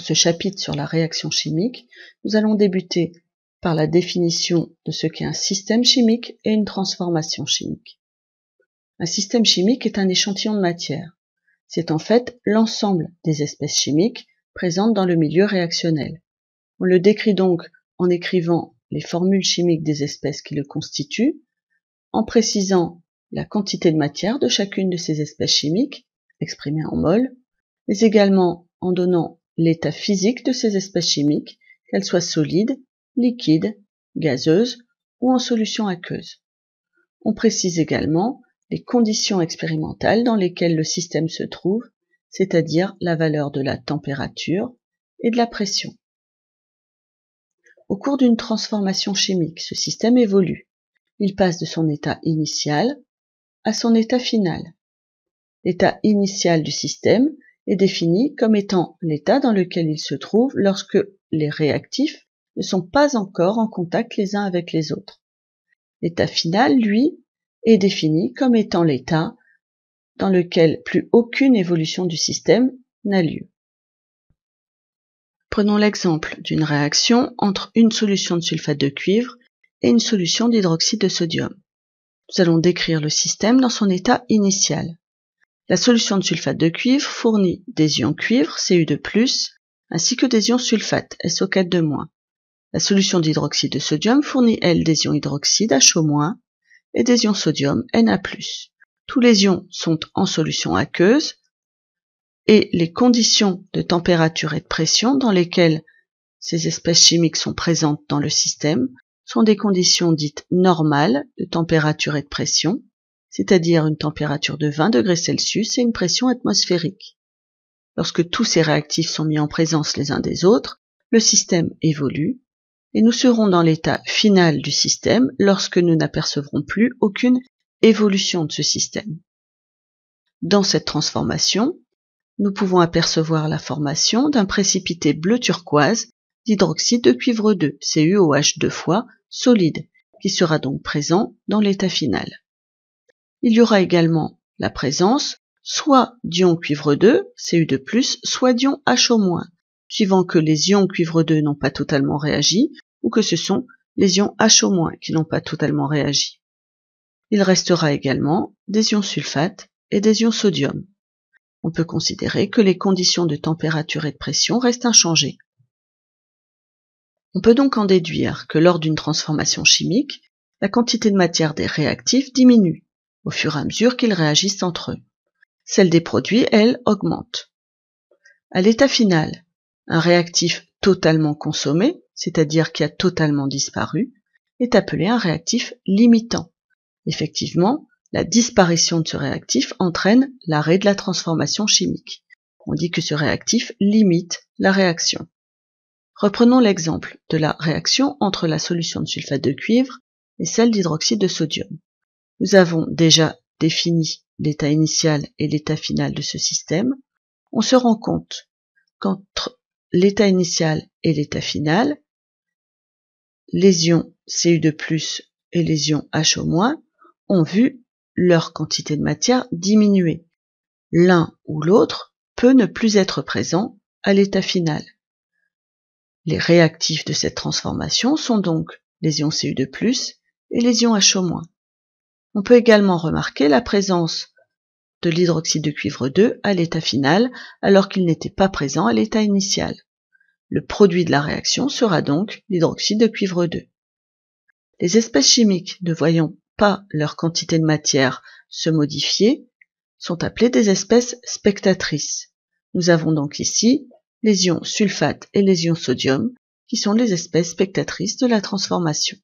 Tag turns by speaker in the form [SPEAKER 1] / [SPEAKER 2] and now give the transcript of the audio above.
[SPEAKER 1] ce chapitre sur la réaction chimique, nous allons débuter par la définition de ce qu'est un système chimique et une transformation chimique. Un système chimique est un échantillon de matière. C'est en fait l'ensemble des espèces chimiques présentes dans le milieu réactionnel. On le décrit donc en écrivant les formules chimiques des espèces qui le constituent, en précisant la quantité de matière de chacune de ces espèces chimiques, exprimée en mol, mais également en donnant l'état physique de ces espèces chimiques, qu'elles soient solides, liquides, gazeuses ou en solution aqueuse. On précise également les conditions expérimentales dans lesquelles le système se trouve, c'est-à-dire la valeur de la température et de la pression. Au cours d'une transformation chimique, ce système évolue. Il passe de son état initial à son état final. L'état initial du système est défini comme étant l'état dans lequel il se trouve lorsque les réactifs ne sont pas encore en contact les uns avec les autres. L'état final, lui, est défini comme étant l'état dans lequel plus aucune évolution du système n'a lieu. Prenons l'exemple d'une réaction entre une solution de sulfate de cuivre et une solution d'hydroxyde de sodium. Nous allons décrire le système dans son état initial. La solution de sulfate de cuivre fournit des ions cuivre, Cu2+, ainsi que des ions sulfate, SO4-. La solution d'hydroxyde de sodium fournit, elle, des ions hydroxyde, HO-, et des ions sodium, Na+. Tous les ions sont en solution aqueuse, et les conditions de température et de pression dans lesquelles ces espèces chimiques sont présentes dans le système sont des conditions dites normales de température et de pression, c'est-à-dire une température de 20 degrés Celsius et une pression atmosphérique. Lorsque tous ces réactifs sont mis en présence les uns des autres, le système évolue, et nous serons dans l'état final du système lorsque nous n'apercevrons plus aucune évolution de ce système. Dans cette transformation, nous pouvons apercevoir la formation d'un précipité bleu turquoise d'hydroxyde de cuivre 2, CuOH 2 fois, solide, qui sera donc présent dans l'état final. Il y aura également la présence soit d'ions cuivre 2, Cu2+, soit d'ions HO-, suivant que les ions cuivre 2 n'ont pas totalement réagi ou que ce sont les ions HO- qui n'ont pas totalement réagi. Il restera également des ions sulfate et des ions sodium. On peut considérer que les conditions de température et de pression restent inchangées. On peut donc en déduire que lors d'une transformation chimique, la quantité de matière des réactifs diminue au fur et à mesure qu'ils réagissent entre eux. Celle des produits, elle, augmente. À l'état final, un réactif totalement consommé, c'est-à-dire qui a totalement disparu, est appelé un réactif limitant. Effectivement, la disparition de ce réactif entraîne l'arrêt de la transformation chimique. On dit que ce réactif limite la réaction. Reprenons l'exemple de la réaction entre la solution de sulfate de cuivre et celle d'hydroxyde de sodium. Nous avons déjà défini l'état initial et l'état final de ce système. On se rend compte qu'entre l'état initial et l'état final, les ions Cu2+ et les ions HO- ont vu leur quantité de matière diminuer. L'un ou l'autre peut ne plus être présent à l'état final. Les réactifs de cette transformation sont donc les ions Cu2+ et les ions HO-. On peut également remarquer la présence de l'hydroxyde de cuivre 2 à l'état final alors qu'il n'était pas présent à l'état initial. Le produit de la réaction sera donc l'hydroxyde de cuivre 2. Les espèces chimiques ne voyant pas leur quantité de matière se modifier sont appelées des espèces spectatrices. Nous avons donc ici les ions sulfate et les ions sodium qui sont les espèces spectatrices de la transformation.